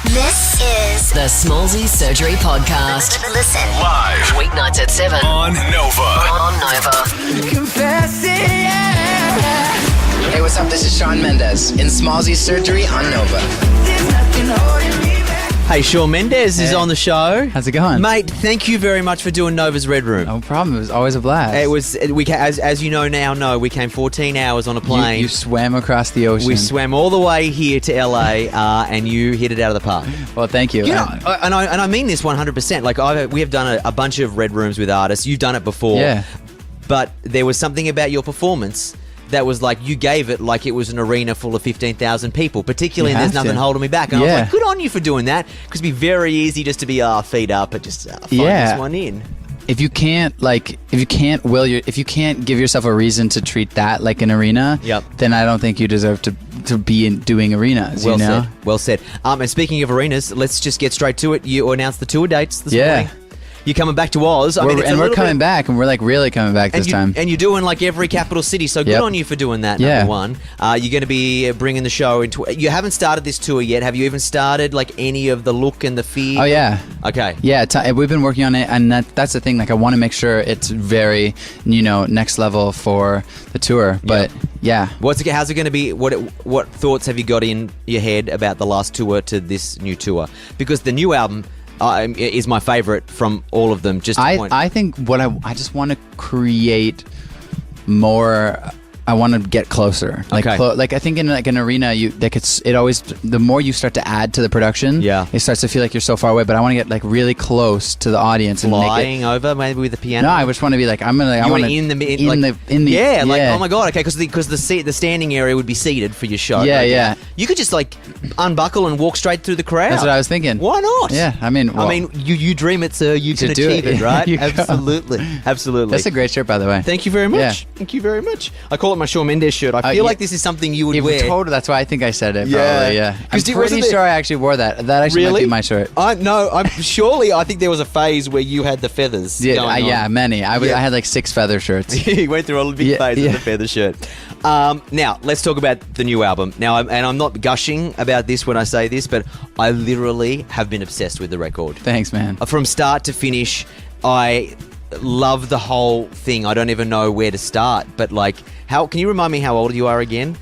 This is the Smallzy Surgery Podcast. Listen Live. weeknights at 7 On Nova. on Nova. Hey, what's up? This is Shawn Mendes in Smallzy Surgery on Nova. Hey, Shawn Mendes is on the show. How's it going? Mate, thank you very much for doing Nova's Red Room. No problem. It was always a blast. As you know, we came 14 hours on a plane. You swam across the ocean. We swam all the way here to LA, and you hit it out of the park. Well, thank you. You know, and I mean this 100%. Like we have done a bunch of Red Rooms with artists. You've done it before. Yeah. But there was something about your performance that was like you gave it like it was an arena full of 15,000 people, particularly in There's Nothing Holding Me Back. And I was like, good on you for doing that, because it'd be very easy just to be feet up and just find this one in. If you can't give yourself a reason to treat that like an arena, then I don't think you deserve to be doing arenas. Well said. And speaking of arenas, let's just get straight to it. You announced the tour dates this morning. You're coming back to Oz. We're coming back, and we're like really coming back this time. And you're doing like every capital city, so good on you for doing that, number one. You're going to be bringing the show into... You haven't started this tour yet. Have you even started like any of the look and the feel? Oh, yeah. Okay. Yeah, we've been working on it, and that's the thing. Like, I want to make sure it's very, next level for the tour. But, yeah. How's it going to be? What thoughts have you got in your head about the last tour to this new tour? Because the new album... is my favorite from all of them. I think I just want to create more. I want to get closer. Like I think in like an arena, the more you start to add to the production, it starts to feel like you're so far away. But I want to get like really close to the audience and flying over maybe with the piano. No, I just want to be like oh my god, okay, because the standing area would be seated for your show. Yeah. You could just like unbuckle and walk straight through the crowd. That's what I was thinking. Why not? Yeah, you dream it, sir. You can achieve it, right? Absolutely. That's a great shirt, by the way. Thank you very much. Thank you very much. I call it my Shawn Mendes shirt. I feel like this is something you would wear. Totally. That's why I think I said it. Probably, yeah. I'm pretty sure I actually wore that. That actually might be my shirt. I think there was a phase where you had the feathers. Many. I had like 6 feather shirts. You went through a big phase of the feather shirt. Now let's talk about the new album. Now, I'm not gushing about this when I say this, but I literally have been obsessed with the record. Thanks, man. From start to finish, I love the whole thing. I don't even know where to start, but like, can you remind me how old you are again?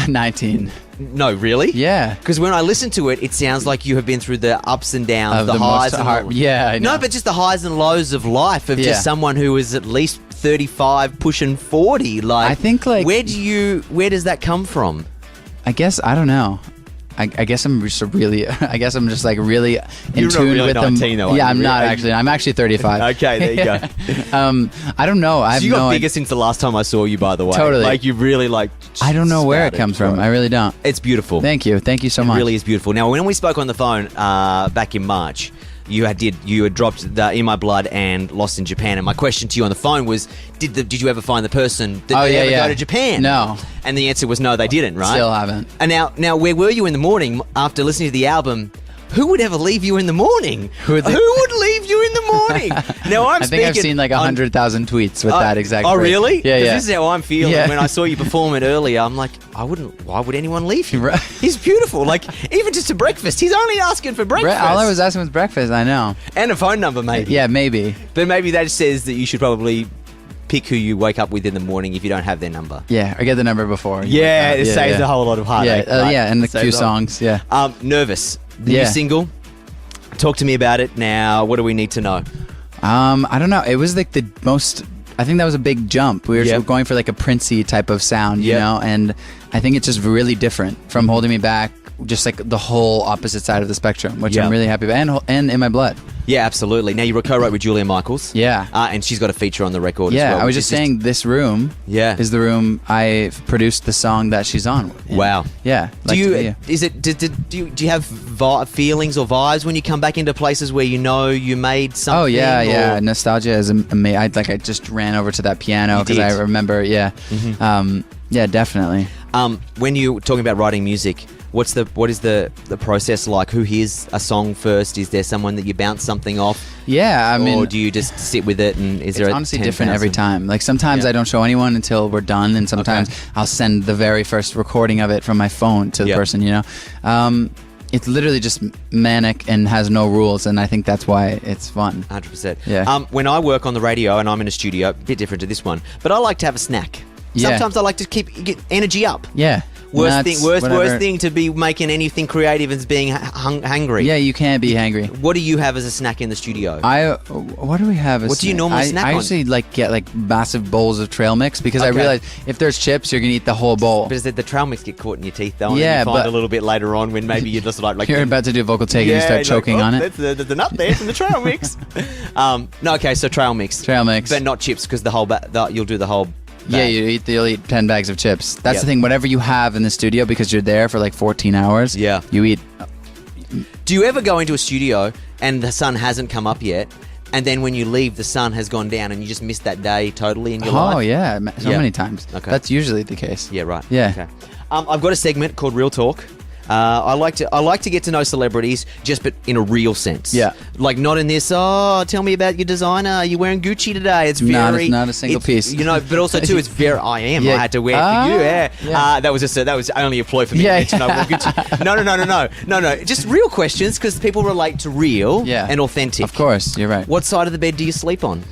19. No, really? Yeah. Because when I listen to it, it sounds like you have been through the ups and downs, the highs and lows. Yeah, I know. No, but just the highs and lows of life of just someone who is at least 35, pushing 40. Like, I think like where does that come from? I guess I don't know. I guess I'm just really in tune with them. I'm not actually. I'm actually 35. Okay, there you go. I don't know. You got bigger since the last time I saw you, by the way. Totally. Like, you really I don't know where it comes from. I really don't. It's beautiful. Thank you so much. It really is beautiful. Now, when we spoke on the phone back in March, you had dropped the In My Blood and Lost in Japan, and my question to you on the phone was, did you ever find the person? Did they ever go to Japan? No. And the answer was no, they didn't, right? Still haven't. And now where were you in the morning after listening to the album? Who would ever leave you in the morning? Who would leave you in the morning? Now I think I've seen like 100,000 tweets with that exact. Oh, really? Yeah. This is how I'm feeling. When I saw you perform it earlier, I'm like, why would anyone leave him? Right. He's beautiful. Like, even just to breakfast. He's only asking for breakfast. All I was asking was breakfast. I know. And a phone number, maybe. Yeah, maybe. But maybe that says that you should probably pick who you wake up with in the morning if you don't have their number. Yeah, or get the number before. It saves a whole lot of heartache. And a few songs. Yeah. Nervous. The new single. Talk to me about it now. What do we need to know? I don't know. It was like the most... I think that was a big jump. We were going for like a Princey type of sound, you know? And I think it's just really different from Holding Me Back, just like the whole opposite side of the spectrum, which I'm really happy about. And In My Blood. Yeah, absolutely. Now, you co-wrote with Julia Michaels. Yeah. And she's got a feature on the record as well. I was just saying this room is the room I produced the song that she's on. Wow. Yeah. Do you have feelings or vibes when you come back into places where you know you made something? Oh, yeah. Nostalgia is amazing. I just ran over to that piano because I remember, definitely. When you're talking about writing music, what is the process like? Who hears a song first? Is there someone that you bounce something off? Yeah, I mean... Or do you just sit with it and is there... It's honestly different every time. Like, sometimes I don't show anyone until we're done, and sometimes I'll send the very first recording of it from my phone to the person, you know? it's literally just manic and has no rules, and I think that's why it's fun. 100%. Yeah. When I work on the radio and I'm in a studio, a bit different to this one, but I like to have a snack. Yeah. Sometimes I like to get energy up. Yeah. Worst Nuts, thing to be making anything creative is being hungry. Yeah, you can't be hangry. What do you have as a snack in the studio? What do we have? What do you normally snack on? I usually get massive bowls of trail mix because I realize if there's chips, you're gonna eat the whole bowl. But the trail mix get caught in your teeth though, and you find a little bit later on when maybe you're just like you're about to do a vocal take and you start choking on it. There's the nut there from the trail mix. So trail mix. Trail mix, but not chips because you'll do the whole. Yeah, you'll eat 10 bags of chips. That's the thing. Whatever you have in the studio, because you're there for 14 hours, you eat. Do you ever go into a studio and the sun hasn't come up yet, and then when you leave, the sun has gone down and you just missed that day totally in your life? Oh, yeah. Many times. Okay. That's usually the case. Yeah, right. Yeah. Okay. I've got a segment called Real Talk. I like to get to know celebrities, but in a real sense. Yeah. Like not in this, tell me about your designer. Are you wearing Gucci today? It's very... Not a single piece. But also too, it's very... I am. Yeah. I had to wear it for you. Yeah. That was only a ploy for me to get to know what Gucci... No. Just real questions because people relate to real and authentic. Of course, you're right. What side of the bed do you sleep on?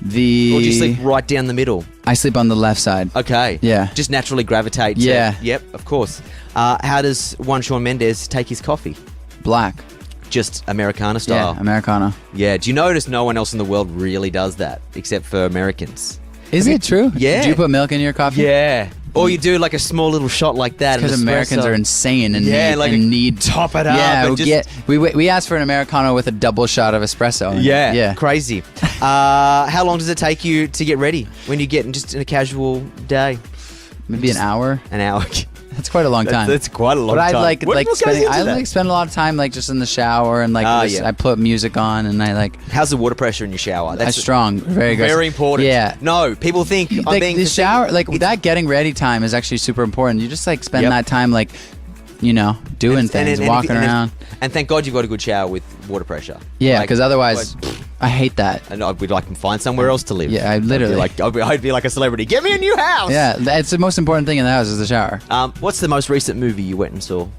Or do you sleep right down the middle? I sleep on the left side. Okay. Yeah. Just naturally gravitate to... Yeah. Yep, of course. How does one Shawn Mendes take his coffee? Black. Just Americana style? Yeah, Americana. Yeah. Do you notice no one else in the world really does that except for Americans? Is it true? Yeah. Do you put milk in your coffee? Yeah. Or you do like a small little shot like that. Because Americans are insane and need top it up. Yeah, we asked for an Americano with a double shot of espresso. Yeah, crazy. How long does it take you to get ready when you get just in a casual day? Maybe an hour. An hour. That's quite a long time. That's quite a long time. But I spend a lot of time just in the shower and I put music on and How's the water pressure in your shower? That's strong, very good. Very important. Yeah. No, people think I'm being the shower that getting ready time is actually super important. You just spend that time doing things, walking around. And thank God you've got a good shower with water pressure. Yeah, because otherwise, I hate that. And we'd like to find somewhere else to live. Yeah, I'd be like a celebrity. Get me a new house. Yeah, it's the most important thing in the house is the shower. What's the most recent movie you went and saw?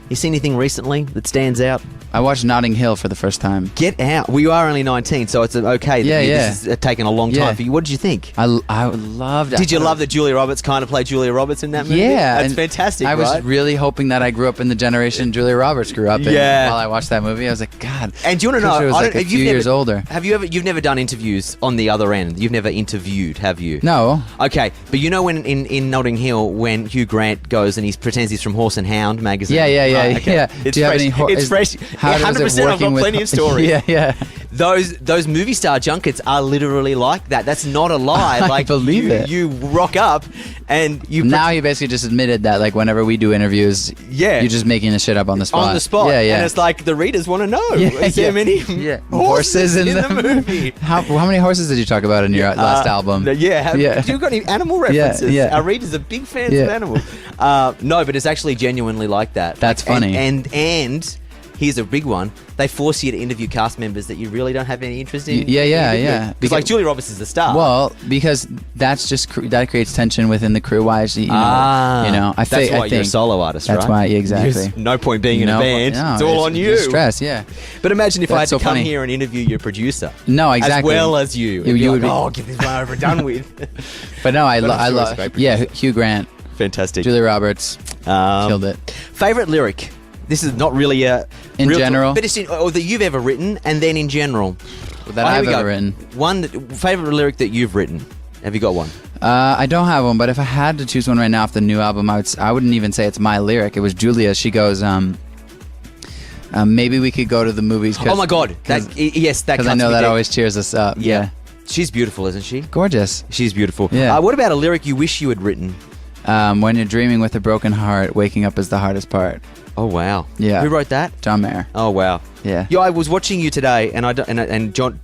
You seen anything recently that stands out? I watched Notting Hill for the first time. Get out. Well, you are only 19, so it's okay. This has taken a long time for you. What did you think? I loved it. Did you love that Julia Roberts kind of played Julia Roberts in that movie? Yeah. That's fantastic, I was really hoping that I grew up in the generation Julia Roberts grew up in while I watched that movie. I was like, God. And do you want to know? I was a few years older. You've never done interviews on the other end? You've never interviewed, have you? No. Okay. But you know when in Notting Hill, when Hugh Grant goes and he pretends he's from Horse and Hound magazine? Yeah. It's Do you fresh. have any It's fresh. 100%. I've got plenty of stories. Yeah. Those movie star junkets are literally like that. That's not a lie. I believe it. You rock up and you... Now you basically just admitted that whenever we do interviews, you're just making the shit up on the spot. On the spot. Yeah. And it's like the readers want to know. Is there many horses in the movie? How many horses did you talk about in your last album? Do you got any animal references? Yeah. Our readers are big fans of animals. No, but it's actually genuinely like that. That's funny. And here's a big one. They force you to interview cast members that you really don't have any interest in. Yeah. Because Julia Roberts is the star. Well, because that's just that creates tension within the crew. Wise, that's why you're a solo artist, right? That's why, exactly. There's no point being in a band. It's all on you. Stress, yeah. But imagine if I had to come here and interview your producer. No, exactly. As well as you. You would get this one over done with. But no, I love. Yeah, Hugh Grant. Fantastic. Julia Roberts. Killed it. Favorite lyric? This is not really a... In general? But it's that you've ever written, and then in general. That I've ever written. Favorite lyric that you've written. Have you got one? I don't have one, but if I had to choose one right now off the new album, I wouldn't even say it's my lyric. It was Julia. She goes, maybe we could go to the movies. Oh my God. That because I know that always cheers us up. Yeah. She's beautiful, isn't she? Gorgeous. She's beautiful. Yeah. What about a lyric you wish you had written? When you're dreaming with a broken heart, waking up is the hardest part. Oh wow! Yeah, who wrote that? John Mayer. Oh wow! Yeah. I was watching you today, and John.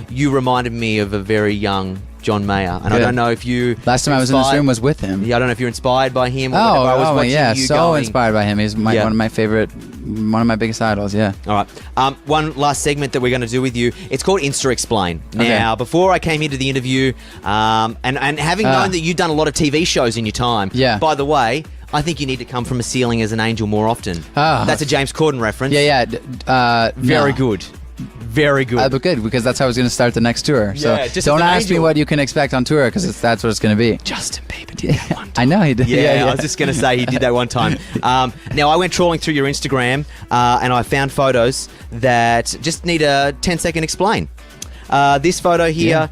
You reminded me of a very young John Mayer, and I don't know if you. Last time I was in this room was with him. Yeah, I don't know if you're inspired by him. Or I was watching yeah, you so going. Inspired by him. He's one of my favorite, one of my biggest idols. Yeah. All right. One last segment that we're going to do with you. It's called Insta Explain. Now, before I came here to the interview, and having known that you've done a lot of TV shows in your time. Yeah. By the way, I think you need to come from a ceiling as an angel more often. Oh. That's a James Corden reference. Very good. Very good. But good, because that's how I was going to start the next tour. Yeah, so don't ask me what you can expect on tour, because that's what it's going to be. Justin Bieber did that one time. I know he did. Yeah, I was just going to say he did that one time. Now, I went trawling through your Instagram and I found photos that just need a 10-second explain. This photo here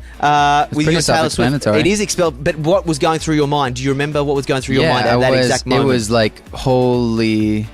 with you and Taylor Swift. It is expelled, but what was going through your mind? Do you remember what was going through your mind at that exact moment? It was like, holy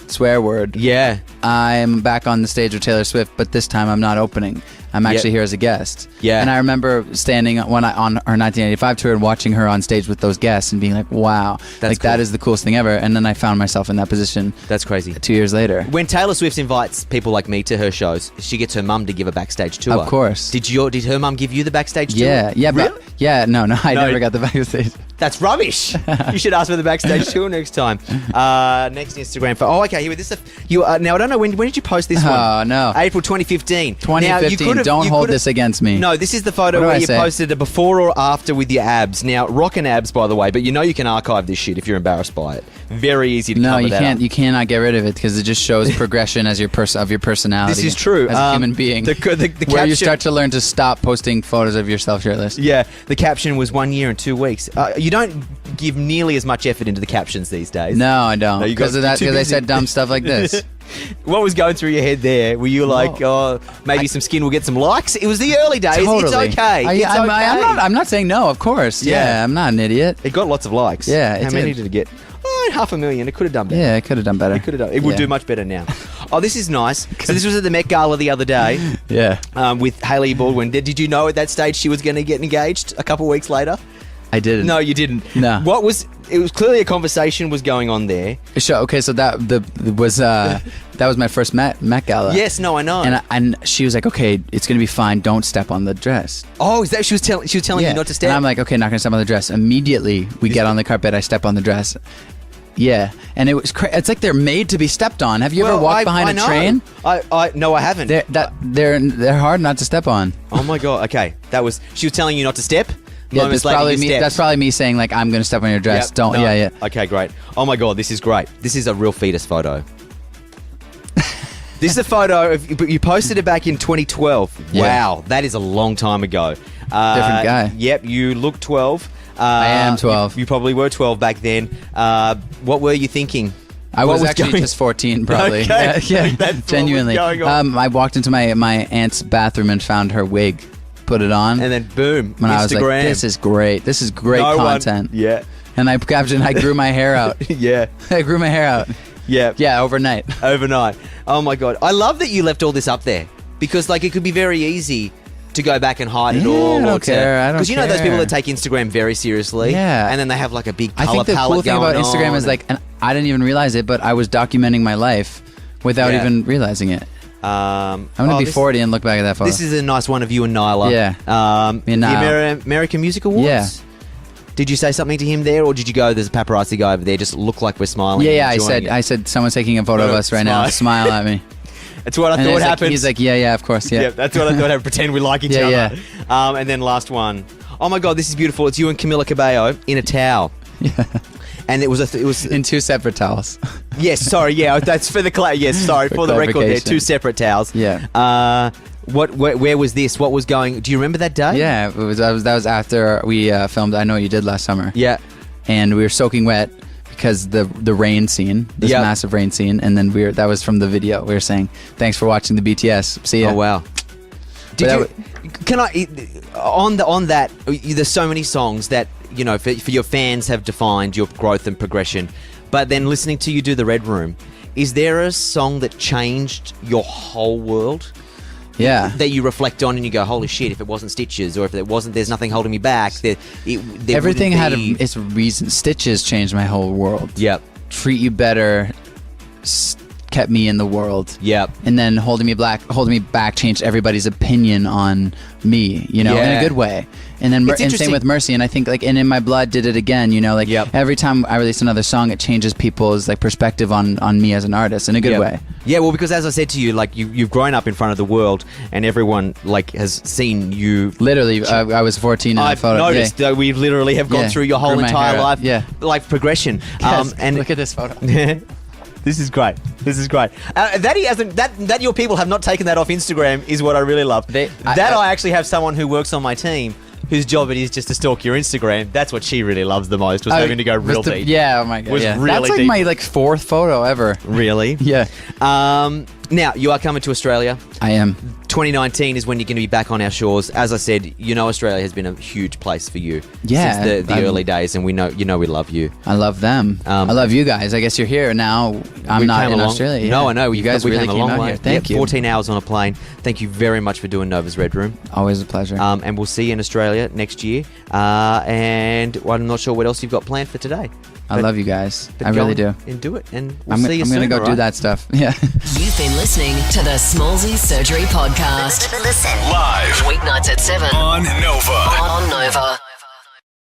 swear word. Yeah. I'm back on the stage with Taylor Swift, but this time I'm not opening. I'm actually here as a guest. Yeah. And I remember standing on her 1985 tour and watching her on stage with those guests and being like, wow, that's cool. That is the coolest thing ever. And then I found myself in that position. That's crazy. 2 years later. When Taylor Swift invites people like me to her shows, she gets her mum to give a backstage tour. Of course. Did her mum give you the backstage tour? Yeah. Really? No, I never got the backstage. That's rubbish. You should ask for the backstage tour next time. Next Instagram photo. Oh, okay. Here, this now I don't know when did you post this one? Oh no, April 2015. 2015. Now, don't hold this against me. No, this is the photo where you posted a before or after with your abs. Now, rockin' abs, by the way, but you can archive this shit if you're embarrassed by it. Very easy to cover that up. You cannot get rid of it because it just shows progression as your personality. This is true. As a human being. The where caption, you start to learn to stop posting photos of yourself shirtless. Yeah, the caption was 1 year and 2 weeks. You don't give nearly as much effort into the captions these days. No, I don't. Because of that, because I said dumb stuff like this. What was going through your head there? Were you like, maybe some skin will get some likes? It was the early days. Totally. It's okay. I'm not saying no, of course. Yeah, I'm not an idiot. It got lots of likes. Yeah, How many did it get? 500,000. It could have done better. Yeah, it could have done better. It would do much better now. Oh, this is nice. So this was at the Met Gala the other day. Yeah. With Hailey Baldwin. Did you know at that stage she was going to get engaged a couple of weeks later? I didn't. No, you didn't. No. It was clearly a conversation was going on there. Sure. Okay, so that was my first Met Gala. Yes, no, I know. And she was like, "Okay, it's gonna be fine. Don't step on the dress." Oh, is that she was telling you not to step? And I'm like, "Okay, not gonna step on the dress." Immediately, we get on the carpet. I step on the dress. Yeah, and it was it's like they're made to be stepped on. Have you ever walked behind a train? No, I haven't. They're hard not to step on. Oh my god. Okay, she was telling you not to step. Yeah, that's probably me saying like, I'm going to step on your dress. Yep, Don't. no. Yeah. Okay, great. Oh my god, this is great. This is a real fetus photo. This is a photo you posted it back in 2012. Yeah. Wow, that is a long time ago. Different guy. Yep, you look 12. I am 12. You probably were 12 back then. What were you thinking? I was actually just 14, probably. Okay. Yeah. Genuinely. I walked into my aunt's bathroom and found her wig. Put it on, and then boom, when Instagram. I was like, this is great content. Yeah. And I captioned, I grew my hair out. Yeah. I grew my hair out. Yeah, overnight. Oh my god, I love that you left all this up there, because like it could be very easy to go back and hide it all. I don't care. Because you know those people that take Instagram very seriously. Yeah. And then they have like a big color palette. I think the cool thing about Instagram is like, and I didn't even realize it, but I was documenting my life without even realizing it. I'm going to be 40 and look back at that photo. This is a nice one of you and Nyla. Yeah. Me and Nyla. The American Music Awards? Yeah. Did you say something to him there, or did you go, there's a paparazzi guy over there, just look like we're smiling? Yeah, I said someone's taking a photo of us right now. Smile at me. That's what I thought happened. He's like, yeah, of course, yeah. Yeah, that's what I thought happened. Pretend we like each other. Yeah. And then last one. Oh my God, this is beautiful. It's you and Camila Cabello in a towel. Yeah. And it was in two separate towels. Yes, sorry, yeah, that's for the yes, sorry for the record there, two separate towels. Yeah. Where was this? What was going? Do you remember that day? Yeah, that was after we filmed I Know What You Did Last Summer. Yeah. And we were soaking wet because the rain scene, this massive rain scene, and then that was from the video. We were saying, "Thanks for watching the BTS. See ya." Oh wow. On that? There's so many songs that for your fans have defined your growth and progression, but then listening to you do the Red Room, is there a song that changed your whole world? Yeah. That you reflect on and you go, holy shit, if it wasn't Stitches, or if it wasn't There's Nothing Holding Me Back, everything had its reason. Stitches changed my whole world. Yep. Treat You Better kept me in the world. Yep. And then Holding Me Back changed everybody's opinion on me, in a good way. And then and same with Mercy. And I think and In My Blood did it again, every time I release another song, it changes people's perspective on me as an artist in a good way. Yeah, well, because as I said to you, like you've grown up in front of the world, and everyone like has seen you. Literally, I was 14 in I've that photo. noticed that we literally have gone through your whole entire life, life progression. Yes, and look at this photo. This is great. This is great. That he hasn't. That your people have not taken that off Instagram is what I really love. I actually have someone who works on my team whose job it is just to stalk your Instagram. That's what she really loves the most, was having to go real deep. Yeah, oh my God. Was really That's like deep. my fourth photo ever. Really? Yeah. Now, you are coming to Australia. I am. 2019 is when you're going to be back on our shores. As I said, Australia has been a huge place for you since the early days, and we know we love you. I love them. I love you guys. I guess you're here now. I'm not in Australia. No, I know. You guys really came out here. Thank you. 14 hours on a plane. Thank you very much for doing Nova's Red Room. Always a pleasure. And we'll see you in Australia next year. And I'm not sure what else you've got planned for today. I love you guys. I really do. And do it. And we'll see you soon. I'm going to go do that stuff. Yeah. You've been listening to the Smallzy Surgery Podcast. Listen live weeknights at 7 on Nova. On Nova.